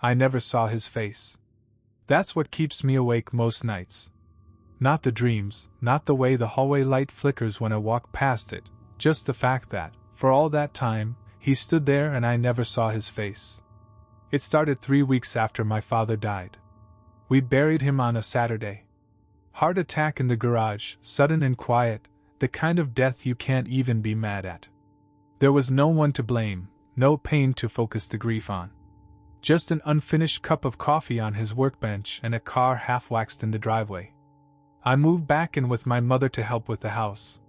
I never saw his face. That's what keeps me awake most nights. Not the dreams, not the way the hallway light flickers when I walk past it, just the fact that, for all that time, he stood there and I never saw his face. It started 3 weeks after my father died. We buried him on a Saturday. Heart attack in the garage, sudden and quiet, the kind of death you can't even be mad at. There was no one to blame, no pain to focus the grief on. Just an unfinished cup of coffee on his workbench and a car half-waxed in the driveway. I moved back in with my mother to help with the house.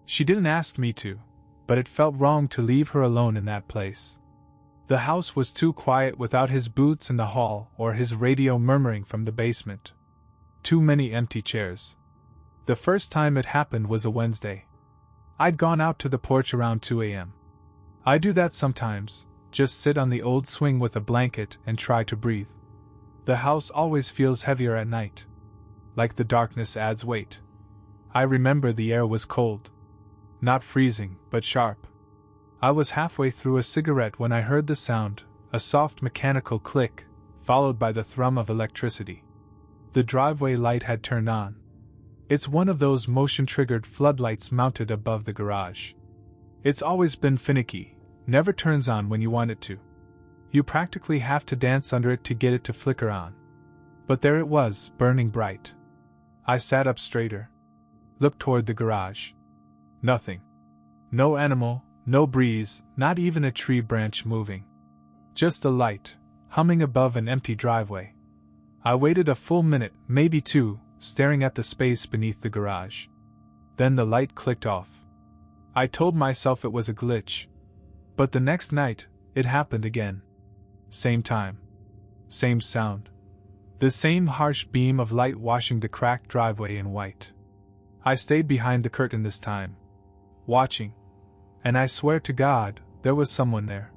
She didn't ask me to, but it felt wrong to leave her alone in that place. The house was too quiet without his boots in the hall or his radio murmuring from the basement. Too many empty chairs. The first time it happened was a Wednesday. I'd gone out to the porch around 2 a.m. I do that sometimes, just sit on the old swing with a blanket and try to breathe. The house always feels heavier at night. Like the darkness adds weight. I remember the air was cold. Not freezing, but sharp. I was halfway through a cigarette when I heard the sound, a soft mechanical click, followed by the thrum of electricity. The driveway light had turned on. It's one of those motion-triggered floodlights mounted above the garage. It's always been finicky, never turns on when you want it to. You practically have to dance under it to get it to flicker on. But there it was, burning bright. I sat up straighter. Looked toward the garage. Nothing. No animal, no breeze, not even a tree branch moving. Just a light, humming above an empty driveway. I waited a full minute, maybe 2, staring at the space beneath the garage. Then the light clicked off. I told myself it was a glitch. But the next night, it happened again. Same time. Same sound. The same harsh beam of light washing the cracked driveway in white. I stayed behind the curtain this time. Watching. And I swear to God, there was someone there.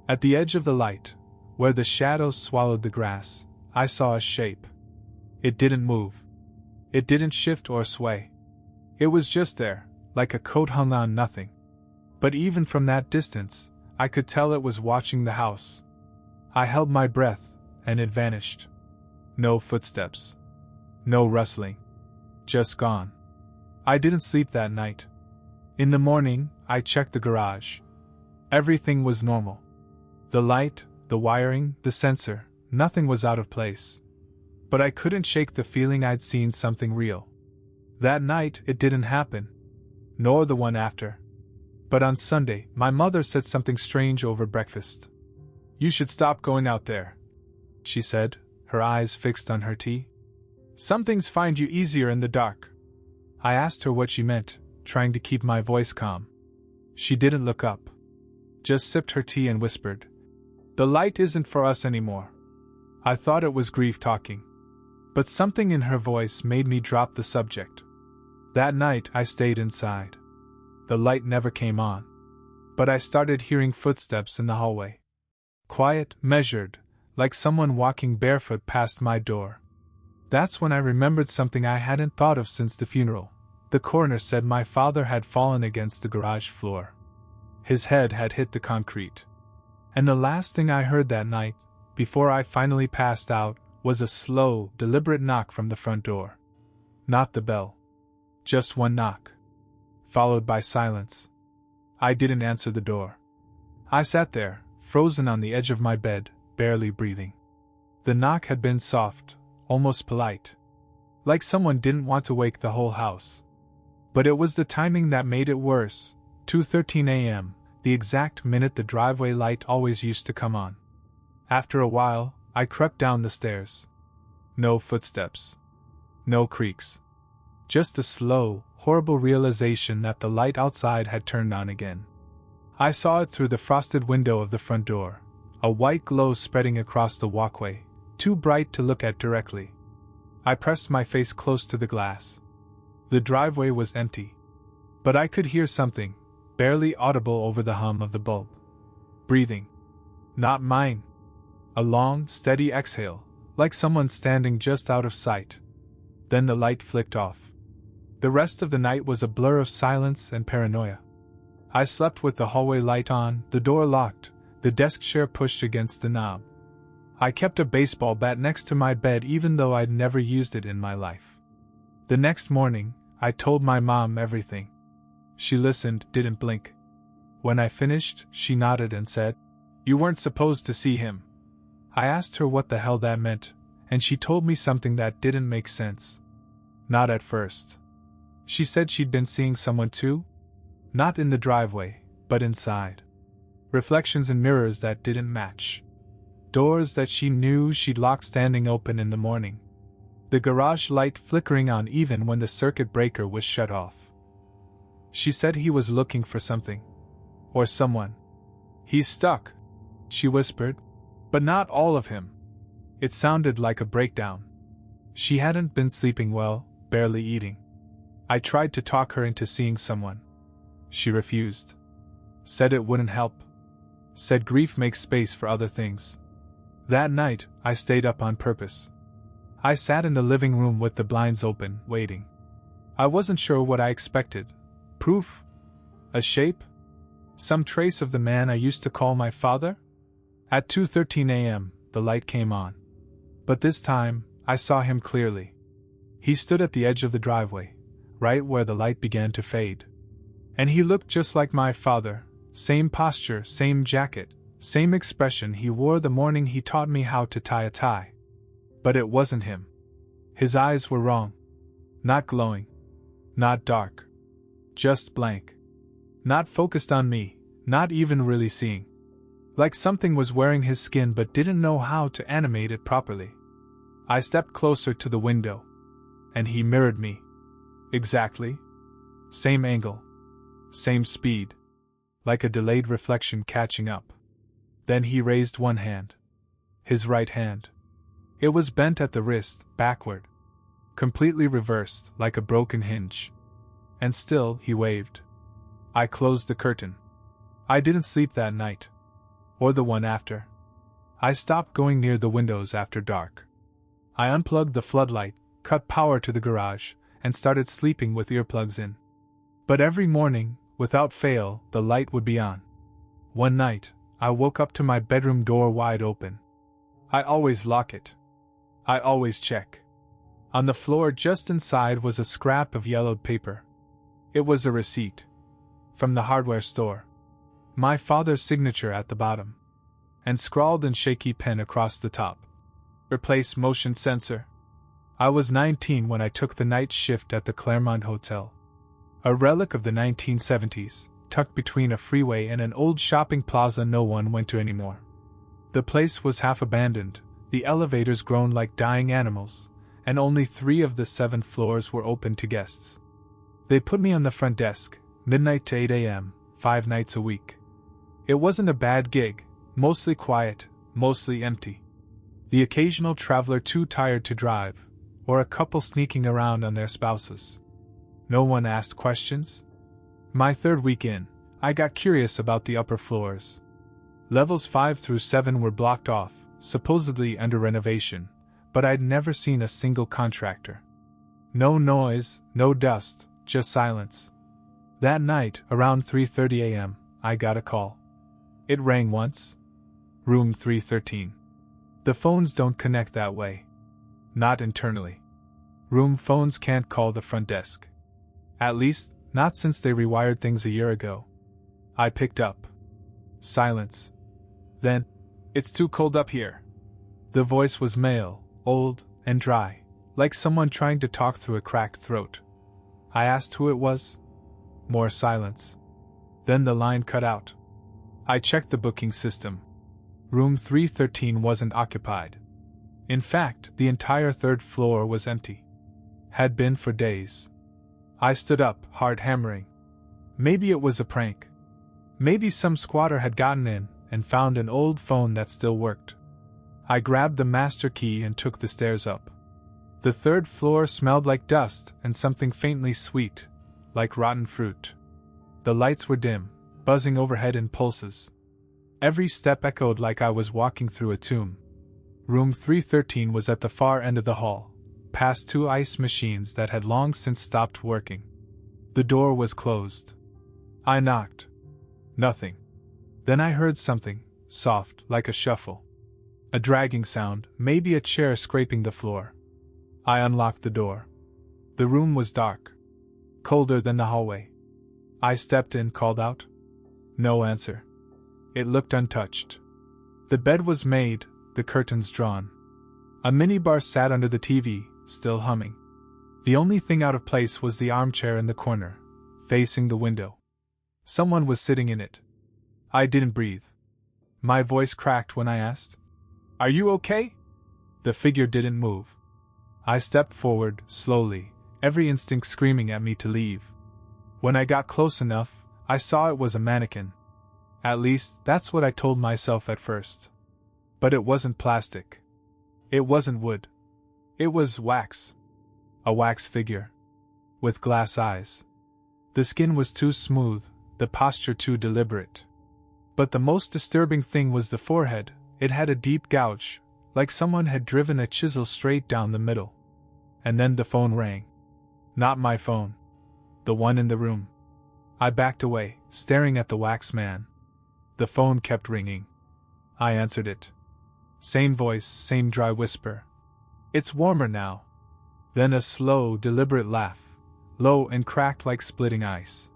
At the edge of the light, where the shadows swallowed the grass, I saw a shape. It didn't move. It didn't shift or sway. It was just there, like a coat hung on nothing. But even from that distance, I could tell it was watching the house. I held my breath, and it vanished. No footsteps. No rustling. Just gone. I didn't sleep that night. In the morning, I checked the garage. Everything was normal. The light, the wiring, the sensor, nothing was out of place. But I couldn't shake the feeling I'd seen something real. That night, it didn't happen. Nor the one after. But on Sunday, my mother said something strange over breakfast. "You should stop going out there," she said, her eyes fixed on her tea. "Some things find you easier in the dark." I asked her what she meant, trying to keep my voice calm. She didn't look up. Just sipped her tea and whispered, "The light isn't for us anymore." I thought it was grief talking. But something in her voice made me drop the subject. That night I stayed inside. The light never came on. But I started hearing footsteps in the hallway. Quiet, measured, like someone walking barefoot past my door. That's when I remembered something I hadn't thought of since the funeral. The coroner said my father had fallen against the garage floor. His head had hit the concrete. And the last thing I heard that night, before I finally passed out, was a slow, deliberate knock from the front door. Not the bell. Just one knock. Followed by silence. I didn't answer the door. I sat there, frozen on the edge of my bed, barely breathing. The knock had been soft, almost polite. Like someone didn't want to wake the whole house. But it was the timing that made it worse. 2:13 a.m., the exact minute the driveway light always used to come on. After a while, I crept down the stairs. No footsteps. No creaks. Just a slow, horrible realization that the light outside had turned on again. I saw it through the frosted window of the front door, a white glow spreading across the walkway, too bright to look at directly. I pressed my face close to the glass. The driveway was empty. But I could hear something, barely audible over the hum of the bulb. Breathing. Not mine. A long, steady exhale, like someone standing just out of sight. Then the light flicked off. The rest of the night was a blur of silence and paranoia. I slept with the hallway light on, the door locked, the desk chair pushed against the knob. I kept a baseball bat next to my bed even though I'd never used it in my life. The next morning, I told my mom everything. She listened, didn't blink. When I finished, she nodded and said, "You weren't supposed to see him." I asked her what the hell that meant, and she told me something that didn't make sense. Not at first. She said she'd been seeing someone too? Not in the driveway, but inside. Reflections in mirrors that didn't match. Doors that she knew she'd locked standing open in the morning. The garage light flickering on even when the circuit breaker was shut off. She said he was looking for something. Or someone. "He's stuck," she whispered. "But not all of him." It sounded like a breakdown. She hadn't been sleeping well, barely eating. I tried to talk her into seeing someone. She refused. Said it wouldn't help. Said grief makes space for other things. That night, I stayed up on purpose. I sat in the living room with the blinds open, waiting. I wasn't sure what I expected. Proof? A shape? Some trace of the man I used to call my father? At 2:13 a.m., the light came on. But this time, I saw him clearly. He stood at the edge of the driveway, right where the light began to fade. And he looked just like my father, same posture, same jacket, same expression he wore the morning he taught me how to tie a tie. But it wasn't him. His eyes were wrong. Not glowing. Not dark. Just blank. Not focused on me, not even really seeing. Like something was wearing his skin but didn't know how to animate it properly. I stepped closer to the window. And he mirrored me. Exactly. Same angle. Same speed. Like a delayed reflection catching up. Then he raised one hand. His right hand. It was bent at the wrist, backward. Completely reversed, like a broken hinge. And still, he waved. I closed the curtain. I didn't sleep that night. Or the one after. I stopped going near the windows after dark. I unplugged the floodlight, cut power to the garage, and started sleeping with earplugs in. But every morning, without fail, the light would be on. One night, I woke up to my bedroom door wide open. I always lock it. I always check. On the floor just inside was a scrap of yellowed paper. It was a receipt. From the hardware store. My father's signature at the bottom. And scrawled in shaky pen across the top. Replace motion sensor. I was 19 when I took the night shift at the Claremont Hotel. A relic of the 1970s, tucked between a freeway and an old shopping plaza no one went to anymore. The place was half abandoned, the elevators groaned like dying animals, and only 3 of the 7 floors were open to guests. They put me on the front desk, midnight to 8 a.m., 5 nights a week. It wasn't a bad gig, mostly quiet, mostly empty. The occasional traveler too tired to drive, or a couple sneaking around on their spouses. No one asked questions. My 3rd week in, I got curious about the upper floors. Levels 5 through 7 were blocked off, supposedly under renovation, but I'd never seen a single contractor. No noise, no dust, just silence. That night, around 3:30 a.m., I got a call. It rang once. Room 313. The phones don't connect that way. Not internally. Room phones can't call the front desk. At least, not since they rewired things a year ago. I picked up. Silence. Then, "It's too cold up here." The voice was male, old, and dry, like someone trying to talk through a cracked throat. I asked who it was. More silence. Then the line cut out. I checked the booking system. Room 313 wasn't occupied. In fact, the entire 3rd floor was empty. Had been for days. I stood up, hard hammering. Maybe it was a prank. Maybe some squatter had gotten in and found an old phone that still worked. I grabbed the master key and took the stairs up. The 3rd floor smelled like dust and something faintly sweet, like rotten fruit. The lights were dim, buzzing overhead in pulses. Every step echoed like I was walking through a tomb. Room 313 was at the far end of the hall, past 2 ice machines that had long since stopped working. The door was closed. I knocked. Nothing. Then I heard something, soft, like a shuffle. A dragging sound, maybe a chair scraping the floor. I unlocked the door. The room was dark. Colder than the hallway. I stepped in, called out. No answer. It looked untouched. The bed was made, the curtains drawn. A minibar sat under the TV, still humming. The only thing out of place was the armchair in the corner, facing the window. Someone was sitting in it. I didn't breathe. My voice cracked when I asked, "Are you okay?" The figure didn't move. I stepped forward, slowly, every instinct screaming at me to leave. When I got close enough, I saw it was a mannequin. At least, that's what I told myself at first. But it wasn't plastic. It wasn't wood. It was wax. A wax figure. With glass eyes. The skin was too smooth, the posture too deliberate. But the most disturbing thing was the forehead. It had a deep gouge, like someone had driven a chisel straight down the middle. And then the phone rang. Not my phone. The one in the room. I backed away, staring at the wax man. The phone kept ringing. I answered it. Same voice, same dry whisper. "It's warmer now." Then a slow, deliberate laugh, low and cracked like splitting ice.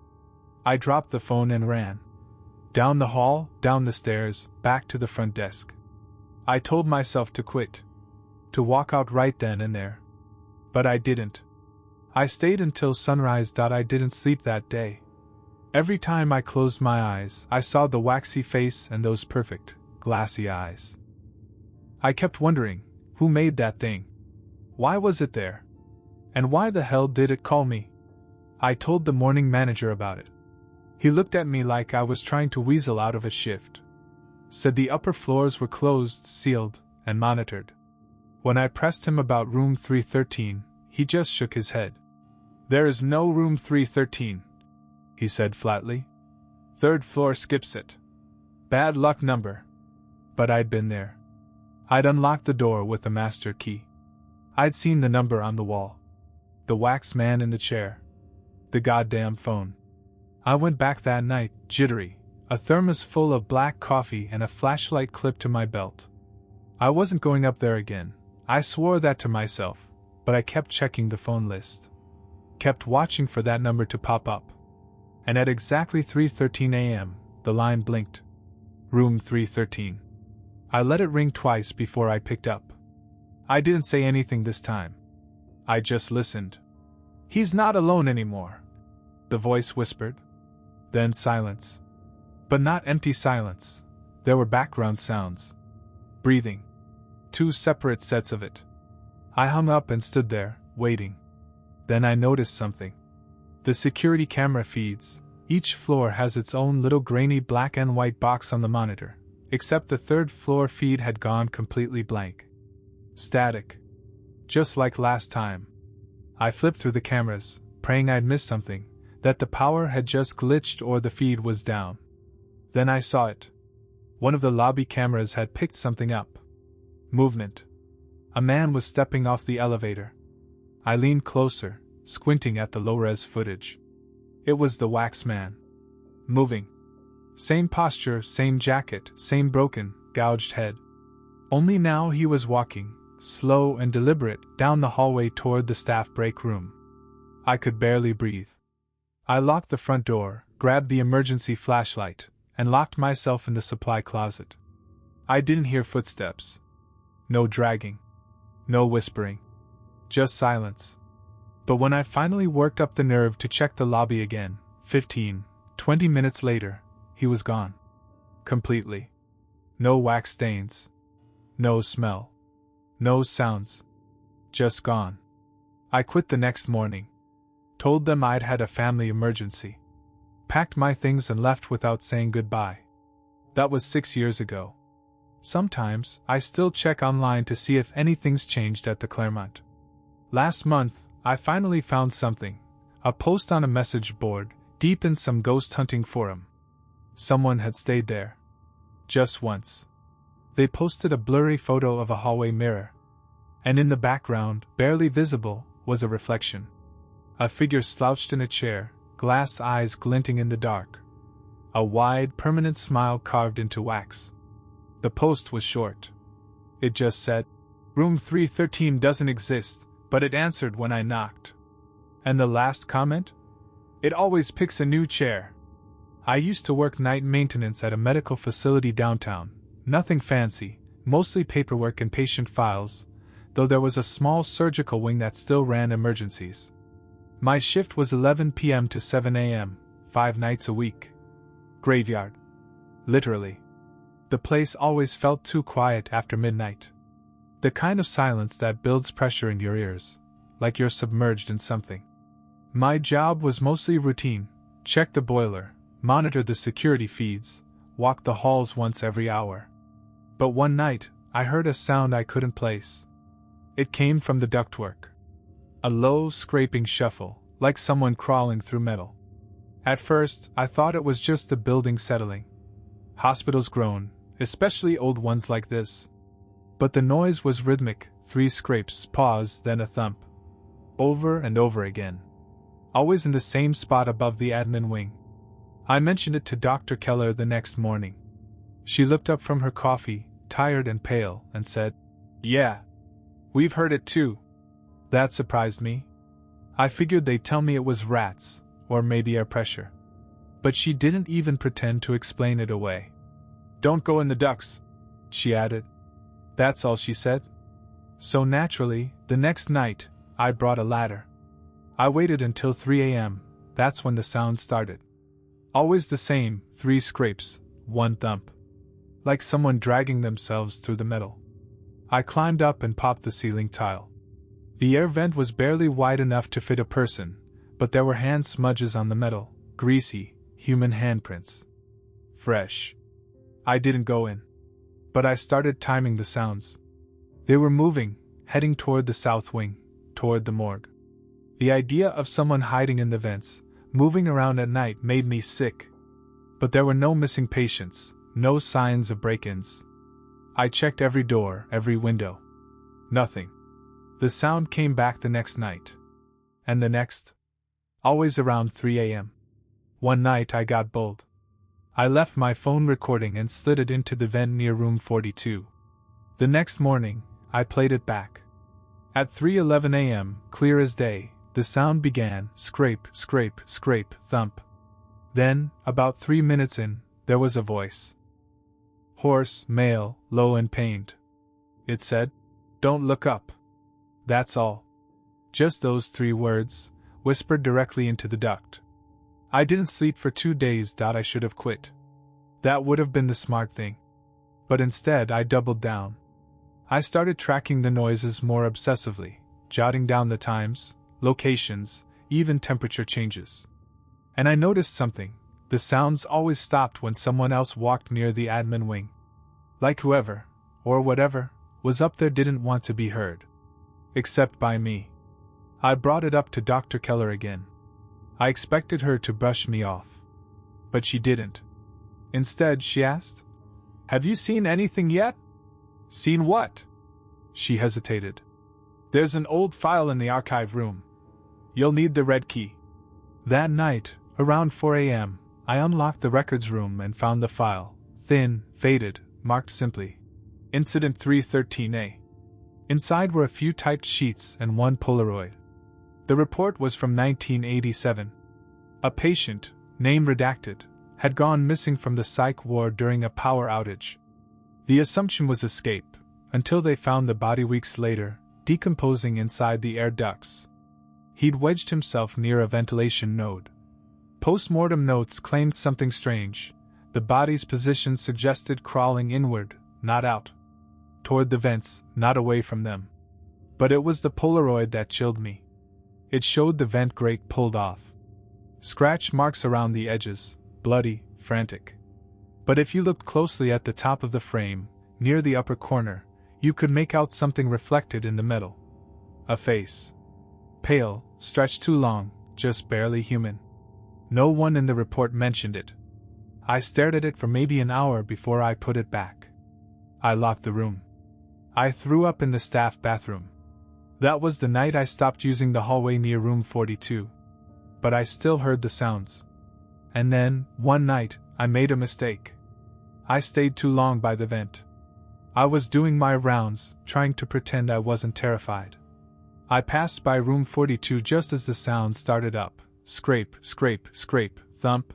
I dropped the phone and ran. Down the hall, down the stairs, back to the front desk. I told myself to quit. To walk out right then and there. But I didn't. I stayed until sunrise. I didn't sleep that day. Every time I closed my eyes, I saw the waxy face and those perfect, glassy eyes. I kept wondering, who made that thing? Why was it there? And why the hell did it call me? I told the morning manager about it. He looked at me like I was trying to weasel out of a shift. Said the upper floors were closed, sealed, and monitored. When I pressed him about room 313, he just shook his head. "There is no room 313, he said flatly. "Third floor skips it. Bad luck number." But I'd been there. I'd unlocked the door with the master key. I'd seen the number on the wall. The wax man in the chair. The goddamn phone. I went back that night, jittery, a thermos full of black coffee and a flashlight clipped to my belt. I wasn't going up there again. I swore that to myself, but I kept checking the phone list. Kept watching for that number to pop up. And at exactly 3:13 a.m., the line blinked. Room 313. I let it ring twice before I picked up. I didn't say anything this time. I just listened. "He's not alone anymore," the voice whispered. Then silence. But not empty silence. There were background sounds. Breathing. 2 separate sets of it. I hung up and stood there, waiting. Then I noticed something. The security camera feeds. Each floor has its own little grainy black and white box on the monitor, except the 3rd floor feed had gone completely blank. Static. Just like last time. I flipped through the cameras, praying I'd missed something, that the power had just glitched or the feed was down. Then I saw it. One of the lobby cameras had picked something up. Movement. A man was stepping off the elevator. I leaned closer, squinting at the low-res footage. It was the wax man. Moving. Same posture, same jacket, same broken, gouged head. Only now he was walking, slow and deliberate, down the hallway toward the staff break room. I could barely breathe. I locked the front door, grabbed the emergency flashlight, and locked myself in the supply closet. I didn't hear footsteps. No dragging. No whispering. Just silence. But when I finally worked up the nerve to check the lobby again, 15-20 minutes later, he was gone. Completely. No wax stains. No smell. No sounds. Just gone. I quit the next morning. Told them I'd had a family emergency. Packed my things and left without saying goodbye. That was 6 years ago. Sometimes, I still check online to see if anything's changed at the Claremont. Last month, I finally found something. A post on a message board, deep in some ghost hunting forum. Someone had stayed there. Just once. They posted a blurry photo of a hallway mirror. And in the background, barely visible, was a reflection. A figure slouched in a chair, glass eyes glinting in the dark. A wide, permanent smile carved into wax. The post was short. It just said, "Room 313 doesn't exist," but it answered when I knocked. And the last comment? "It always picks a new chair." I used to work night maintenance at a medical facility downtown. Nothing fancy, mostly paperwork and patient files, though there was a small surgical wing that still ran emergencies. My shift was 11 p.m. to 7 a.m., 5 nights a week. Graveyard. Literally. The place always felt too quiet after midnight. The kind of silence that builds pressure in your ears, like you're submerged in something. My job was mostly routine: check the boiler, monitor the security feeds, walk the halls once every hour. But one night, I heard a sound I couldn't place. It came from the ductwork. A low, scraping shuffle, like someone crawling through metal. At first, I thought it was just the building settling. Hospitals groan, especially old ones like this. But the noise was rhythmic: 3 scrapes, pause, then a thump. Over and over again. Always in the same spot above the admin wing. I mentioned it to Dr. Keller the next morning. She looked up from her coffee, tired and pale, and said, "Yeah. We've heard it too." That surprised me. I figured they'd tell me it was rats, or maybe air pressure. But she didn't even pretend to explain it away. "Don't go in the ducts," she added. That's all she said. So naturally, the next night, I brought a ladder. I waited until 3 a.m., that's when the sound started. Always the same: 3 scrapes, 1 thump. Like someone dragging themselves through the metal. I climbed up and popped the ceiling tile. The air vent was barely wide enough to fit a person, but there were hand smudges on the metal, greasy, human handprints. Fresh. I didn't go in. But I started timing the sounds. They were moving, heading toward the south wing, toward the morgue. The idea of someone hiding in the vents, moving around at night, made me sick. But there were no missing patients, no signs of break-ins. I checked every door, every window. Nothing. The sound came back the next night. And the next. Always around 3 a.m. One night I got bold. I left my phone recording and slid it into the vent near room 42. The next morning, I played it back. At 3:11 a.m., clear as day, the sound began: scrape, scrape, scrape, thump. Then, about 3 minutes in, there was a voice. Hoarse, male, low and pained. It said, "Don't look up." That's all. Just those 3 words, whispered directly into the duct. I didn't sleep for 2 days. I should have quit. That would have been the smart thing. But instead I doubled down. I started tracking the noises more obsessively, jotting down the times, locations, even temperature changes. And I noticed something: the sounds always stopped when someone else walked near the admin wing. Like whoever, or whatever, was up there didn't want to be heard. Except by me. I brought it up to Dr. Keller again. I expected her to brush me off. But she didn't. Instead, she asked, "Have you seen anything yet?" "Seen what?" She hesitated. "There's an old file in the archive room. You'll need the red key." That night, around 4 a.m., I unlocked the records room and found the file, thin, faded, marked simply, Incident 313A. Inside were a few typed sheets and 1 Polaroid. The report was from 1987. A patient, name redacted, had gone missing from the psych ward during a power outage. The assumption was escape, until they found the body weeks later, decomposing inside the air ducts. He'd wedged himself near a ventilation node. Post-mortem notes claimed something strange. The body's position suggested crawling inward, not out. Toward the vents, not away from them. But it was the Polaroid that chilled me. It showed the vent grate pulled off. Scratch marks around the edges, bloody, frantic. But if you looked closely at the top of the frame, near the upper corner, you could make out something reflected in the metal. A face. Pale, stretched too long, just barely human. No one in the report mentioned it. I stared at it for maybe an hour before I put it back. I locked the room. I threw up in the staff bathroom. That was the night I stopped using the hallway near room 42. But I still heard the sounds. And then, one night, I made a mistake. I stayed too long by the vent. I was doing my rounds, trying to pretend I wasn't terrified. I passed by room 42 just as the sound started up. Scrape, scrape, scrape, thump.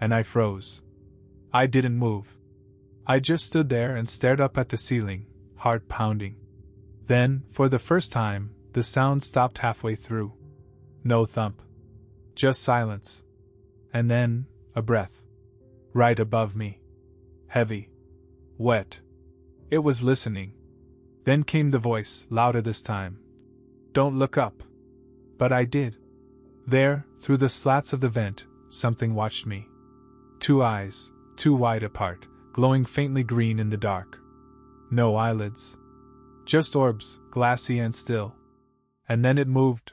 And I froze. I didn't move. I just stood there and stared up at the ceiling, heart pounding. Then, for the first time, the sound stopped halfway through. No thump. Just silence. And then, a breath. Right above me. Heavy. Wet. It was listening. Then came the voice, louder this time. Don't look up. But I did. There, through the slats of the vent, something watched me. Two eyes, too wide apart, glowing faintly green in the dark. No eyelids. Just orbs, glassy and still. And then it moved.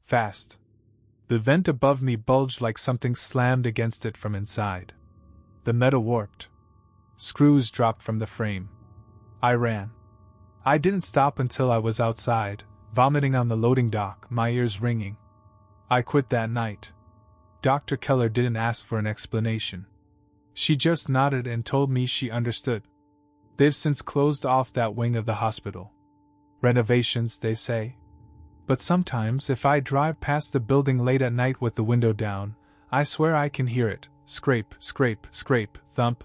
Fast. The vent above me bulged like something slammed against it from inside. The metal warped. Screws dropped from the frame. I ran. I didn't stop until I was outside, vomiting on the loading dock, my ears ringing. I quit that night. Dr. Keller didn't ask for an explanation. She just nodded and told me she understood. They've since closed off that wing of the hospital. Renovations, they say. But sometimes, if I drive past the building late at night with the window down, I swear I can hear it. Scrape, scrape, scrape, thump.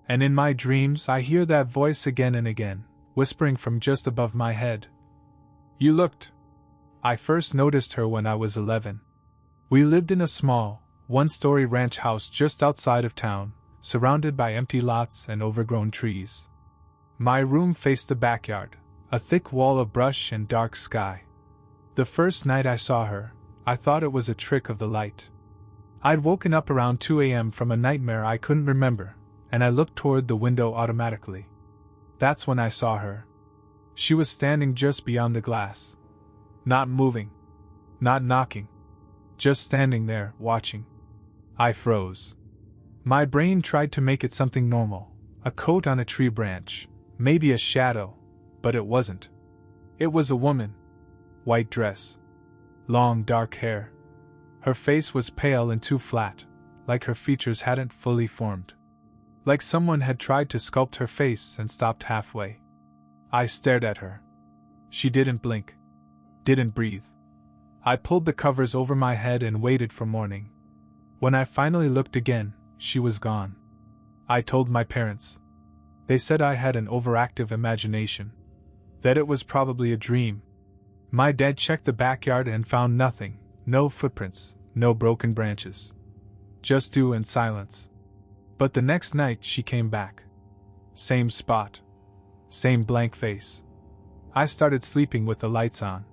And in my dreams I hear that voice again and again, whispering from just above my head. You looked. I first noticed her when I was 11. We lived in a small, one-story ranch house just outside of town, surrounded by empty lots and overgrown trees. My room faced the backyard, a thick wall of brush and dark sky. The first night I saw her, I thought it was a trick of the light. I'd woken up around 2 a.m. from a nightmare I couldn't remember, and I looked toward the window automatically. That's when I saw her. She was standing just beyond the glass. Not moving. Not knocking. Just standing there, watching. I froze. My brain tried to make it something normal, a coat on a tree branch, maybe a shadow, but it wasn't. It was a woman. White dress. Long dark hair. Her face was pale and too flat, like her features hadn't fully formed. Like someone had tried to sculpt her face and stopped halfway. I stared at her. She didn't blink. Didn't breathe. I pulled the covers over my head and waited for morning. When I finally looked again, she was gone. I told my parents. They said I had an overactive imagination. That it was probably a dream. My dad checked the backyard and found nothing, no footprints, no broken branches. Just dew and silence. But the next night she came back. Same spot. Same blank face. I started sleeping with the lights on.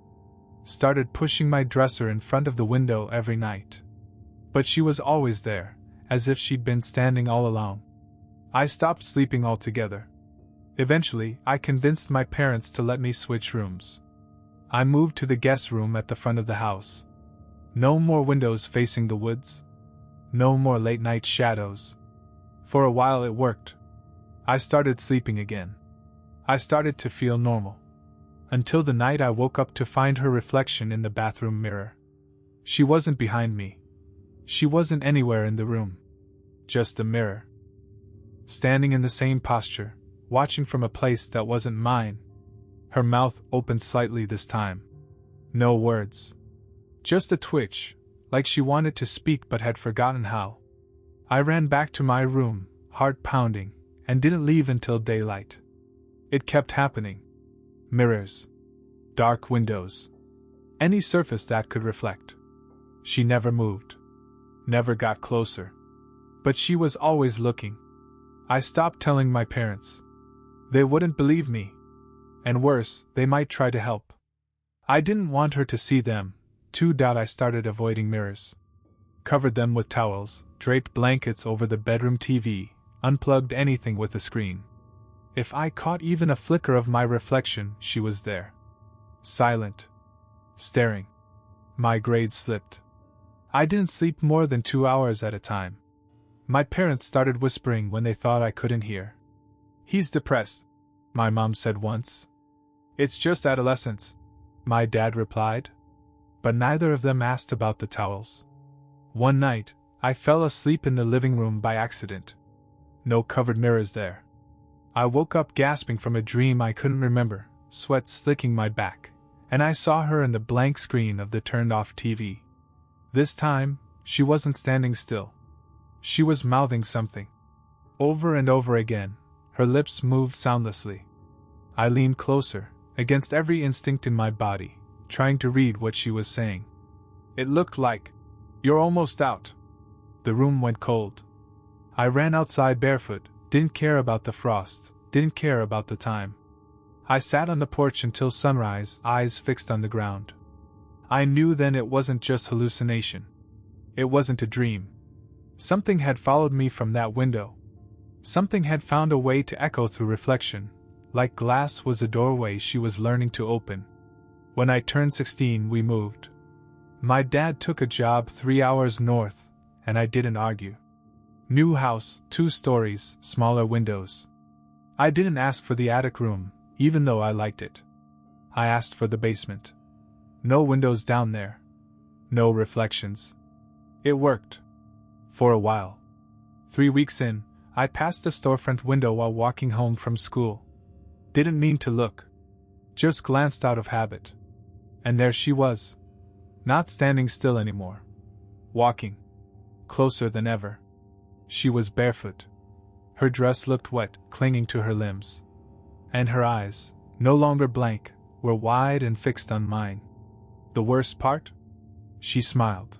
Started pushing my dresser in front of the window every night. But she was always there, as if she'd been standing all along. I stopped sleeping altogether. Eventually, I convinced my parents to let me switch rooms. I moved to the guest room at the front of the house. No more windows facing the woods. No more late-night shadows. For a while it worked. I started sleeping again. I started to feel normal. Until the night I woke up to find her reflection in the bathroom mirror. She wasn't behind me. She wasn't anywhere in the room. Just a mirror. Standing in the same posture, watching from a place that wasn't mine. Her mouth opened slightly this time. No words. Just a twitch, like she wanted to speak but had forgotten how. I ran back to my room, heart pounding, and didn't leave until daylight. It kept happening. Mirrors. Dark windows. Any surface that could reflect. She never moved. Never got closer. But she was always looking. I stopped telling my parents. They wouldn't believe me. And worse, they might try to help. I didn't want her to see them, too. I started avoiding mirrors. Covered them with towels, draped blankets over the bedroom TV, unplugged anything with a screen. If I caught even a flicker of my reflection, she was there. Silent. Staring. My grades slipped. I didn't sleep more than 2 hours at a time. My parents started whispering when they thought I couldn't hear. He's depressed, my mom said once. It's just adolescence, my dad replied. But neither of them asked about the towels. One night, I fell asleep in the living room by accident. No covered mirrors there. I woke up gasping from a dream I couldn't remember, sweat slicking my back, and I saw her in the blank screen of the turned-off TV. This time, she wasn't standing still. She was mouthing something. Over and over again, her lips moved soundlessly. I leaned closer, against every instinct in my body, trying to read what she was saying. It looked like, "You're almost out." The room went cold. I ran outside barefoot, didn't care about the frost, didn't care about the time. I sat on the porch until sunrise, eyes fixed on the ground. I knew then it wasn't just hallucination. It wasn't a dream. Something had followed me from that window. Something had found a way to echo through reflection, like glass was a doorway she was learning to open. When I turned 16, we moved. My dad took a job 3 hours north, and I didn't argue. New house, 2 stories, smaller windows. I didn't ask for the attic room, even though I liked it. I asked for the basement. No windows down there. No reflections. It worked. For a while. 3 weeks in, I passed the storefront window while walking home from school. Didn't mean to look. Just glanced out of habit. And there she was. Not standing still anymore. Walking. Closer than ever. She was barefoot. Her dress looked wet, clinging to her limbs. And her eyes, no longer blank, were wide and fixed on mine. The worst part? She smiled.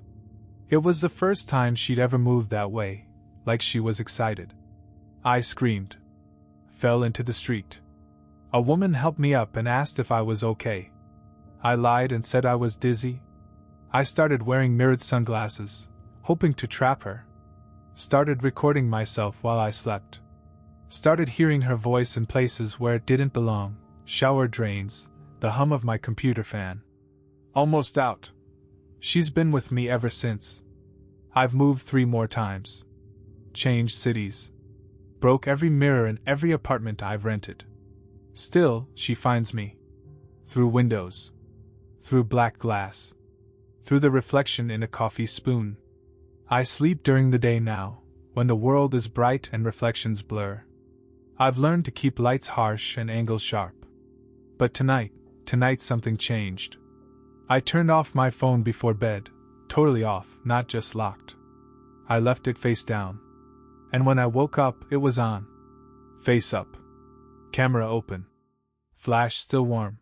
It was the first time she'd ever moved that way, like she was excited. I screamed. Fell into the street. A woman helped me up and asked if I was okay. I lied and said I was dizzy. I started wearing mirrored sunglasses, hoping to trap her. Started recording myself while I slept. Started hearing her voice in places where it didn't belong, shower drains, the hum of my computer fan. Almost out. She's been with me ever since. I've moved 3 more times. Changed cities. Broke every mirror in every apartment I've rented. Still, she finds me. Through windows. Through black glass. Through the reflection in a coffee spoon. I sleep during the day now, when the world is bright and reflections blur. I've learned to keep lights harsh and angles sharp. But tonight something changed. I turned off my phone before bed, totally off, not just locked. I left it face down. And when I woke up, it was on. Face up. Camera open. Flash still warm.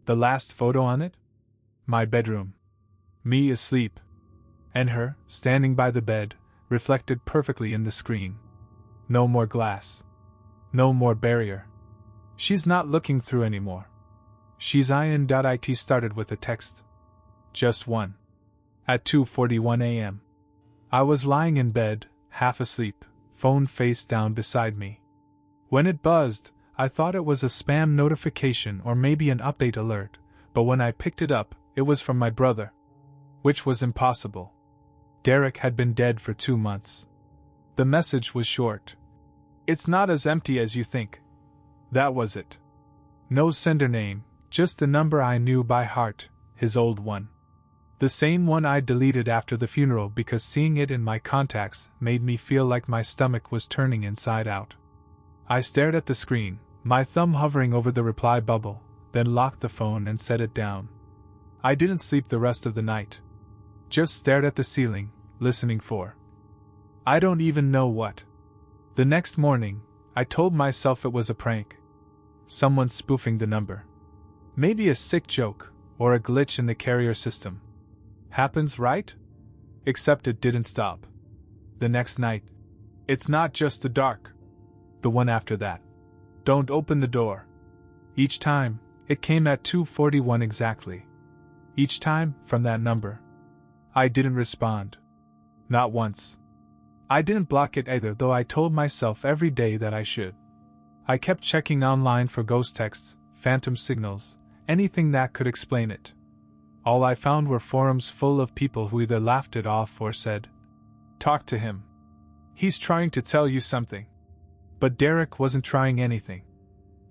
The last photo on it? My bedroom. Me asleep. And her, standing by the bed, reflected perfectly in the screen. No more glass. No more barrier. She's not looking through anymore. She's in.it started with a text. Just one. At 2:41 a.m. I was lying in bed, half asleep, phone face down beside me. When it buzzed, I thought it was a spam notification or maybe an update alert, but when I picked it up, it was from my brother. Which was impossible. Derek had been dead for 2 months. The message was short. It's not as empty as you think. That was it. No sender name, just the number I knew by heart, his old one. The same one I deleted after the funeral because seeing it in my contacts made me feel like my stomach was turning inside out. I stared at the screen, my thumb hovering over the reply bubble, then locked the phone and set it down. I didn't sleep the rest of the night. Just stared at the ceiling, listening for I don't even know what. The next morning, I told myself it was a prank. Someone spoofing the number. Maybe a sick joke, or a glitch in the carrier system. Happens, right? Except it didn't stop. The next night. It's not just the dark. The one after that. Don't open the door. Each time, it came at 2:41 exactly. Each time, from that number. I didn't respond. Not once. I didn't block it either, though I told myself every day that I should. I kept checking online for ghost texts, phantom signals, anything that could explain it. All I found were forums full of people who either laughed it off or said, "Talk to him. He's trying to tell you something." But Derek wasn't trying anything.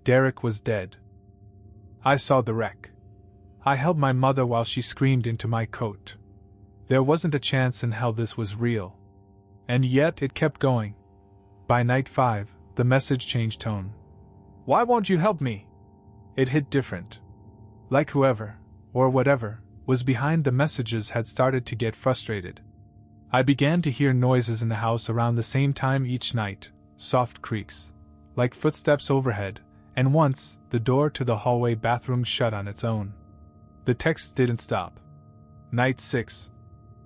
Derek was dead. I saw the wreck. I held my mother while she screamed into my coat. There wasn't a chance in hell this was real. And yet it kept going. By night 5, the message changed tone. Why won't you help me? It hit different. Like whoever, or whatever, was behind the messages had started to get frustrated. I began to hear noises in the house around the same time each night, soft creaks, like footsteps overhead, and once, the door to the hallway bathroom shut on its own. The texts didn't stop. Night 6.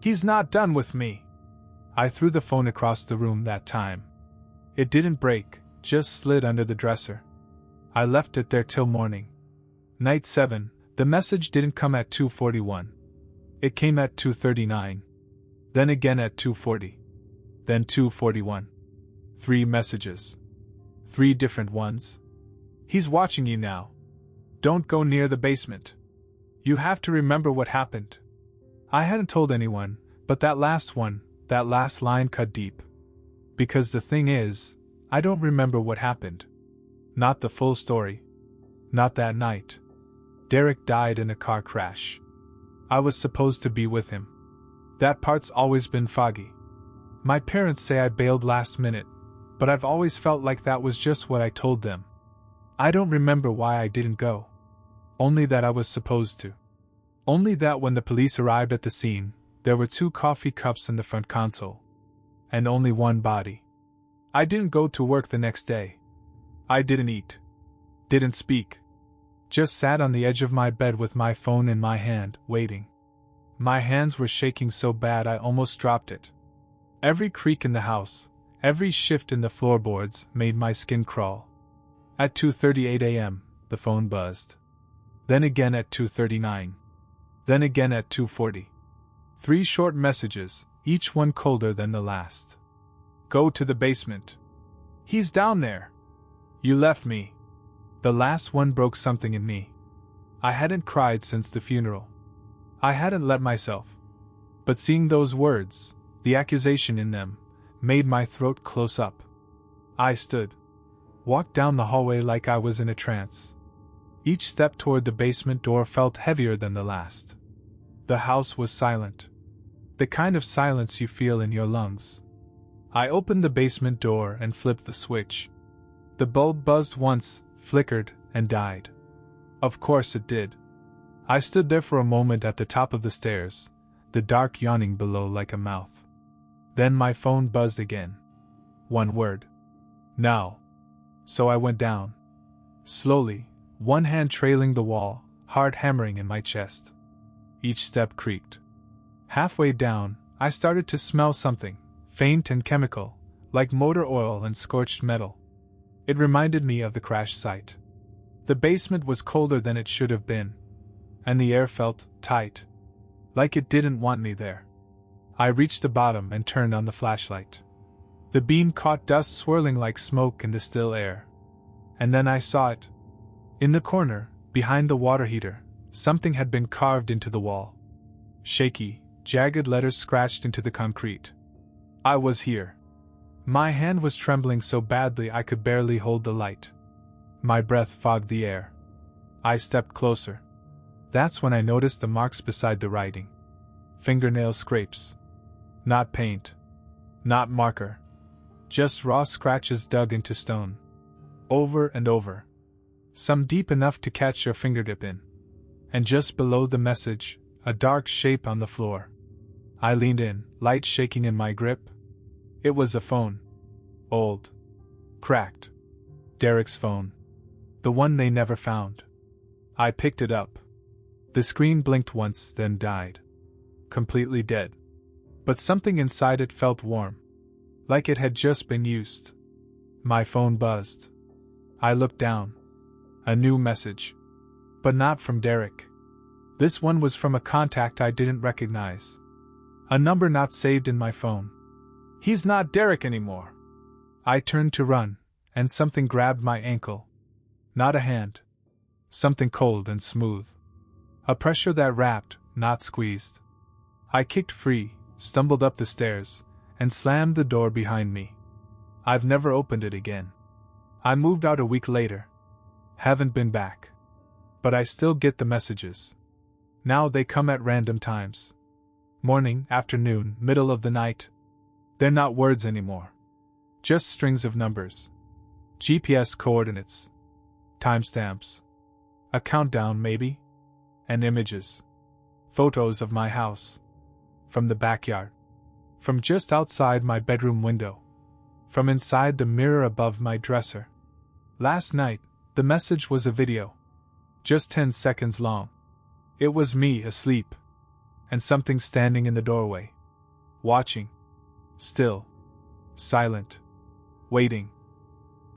He's not done with me. I threw the phone across the room that time. It didn't break, just slid under the dresser. I left it there till morning. Night 7, the message didn't come at 2:41. It came at 2:39. Then again at 2:40. Then 2:41. 3 messages. 3 different ones. He's watching you now. Don't go near the basement. You have to remember what happened. I hadn't told anyone, but that last one, that last line cut deep. Because the thing is, I don't remember what happened. Not the full story. Not that night. Derek died in a car crash. I was supposed to be with him. That part's always been foggy. My parents say I bailed last minute, but I've always felt like that was just what I told them. I don't remember why I didn't go. Only that I was supposed to. Only that when the police arrived at the scene, there were 2 coffee cups in the front console. And only one body. I didn't go to work the next day. I didn't eat. Didn't speak. Just sat on the edge of my bed with my phone in my hand, waiting. My hands were shaking so bad I almost dropped it. Every creak in the house, every shift in the floorboards made my skin crawl. At 2:38 a.m., the phone buzzed. Then again at 2:39. Then again at 2:40. 3 short messages, each one colder than the last. Go to the basement. He's down there. You left me. The last one broke something in me. I hadn't cried since the funeral. I hadn't let myself. But seeing those words, the accusation in them, made my throat close up. I stood. Walked down the hallway like I was in a trance. Each step toward the basement door felt heavier than the last. The house was silent. The kind of silence you feel in your lungs. I opened the basement door and flipped the switch. The bulb buzzed once, flickered, and died. Of course it did. I stood there for a moment at the top of the stairs, the dark yawning below like a mouth. Then my phone buzzed again. One word. Now. So I went down. Slowly, one hand trailing the wall, heart hammering in my chest. Each step creaked. Halfway down, I started to smell something, faint and chemical, like motor oil and scorched metal. It reminded me of the crash site. The basement was colder than it should have been. And the air felt tight. Like it didn't want me there. I reached the bottom and turned on the flashlight. The beam caught dust swirling like smoke in the still air. And then I saw it. In the corner, behind the water heater, something had been carved into the wall. Shaky, jagged letters scratched into the concrete. I was here. My hand was trembling so badly I could barely hold the light. My breath fogged the air. I stepped closer. That's when I noticed the marks beside the writing. Fingernail scrapes. Not paint. Not marker. Just raw scratches dug into stone. Over and over. Some deep enough to catch your fingertip in. And just below the message, a dark shape on the floor. I leaned in, light shaking in my grip. It was a phone. Old. Cracked. Derek's phone. The one they never found. I picked it up. The screen blinked once, then died. Completely dead. But something inside it felt warm. Like it had just been used. My phone buzzed. I looked down. A new message. But not from Derek. This one was from a contact I didn't recognize. A number not saved in my phone. He's not Derek anymore. I turned to run, and something grabbed my ankle. Not a hand. Something cold and smooth. A pressure that wrapped, not squeezed. I kicked free, stumbled up the stairs, and slammed the door behind me. I've never opened it again. I moved out a week later. Haven't been back. But I still get the messages. Now they come at random times. Morning, afternoon, middle of the night. They're not words anymore. Just strings of numbers. GPS coordinates. Timestamps. A countdown, maybe? And images. Photos of my house. From the backyard. From just outside my bedroom window. From inside the mirror above my dresser. Last night, the message was a video. Just 10 seconds long. It was me asleep. And something standing in the doorway. Watching. Still. Silent. Waiting.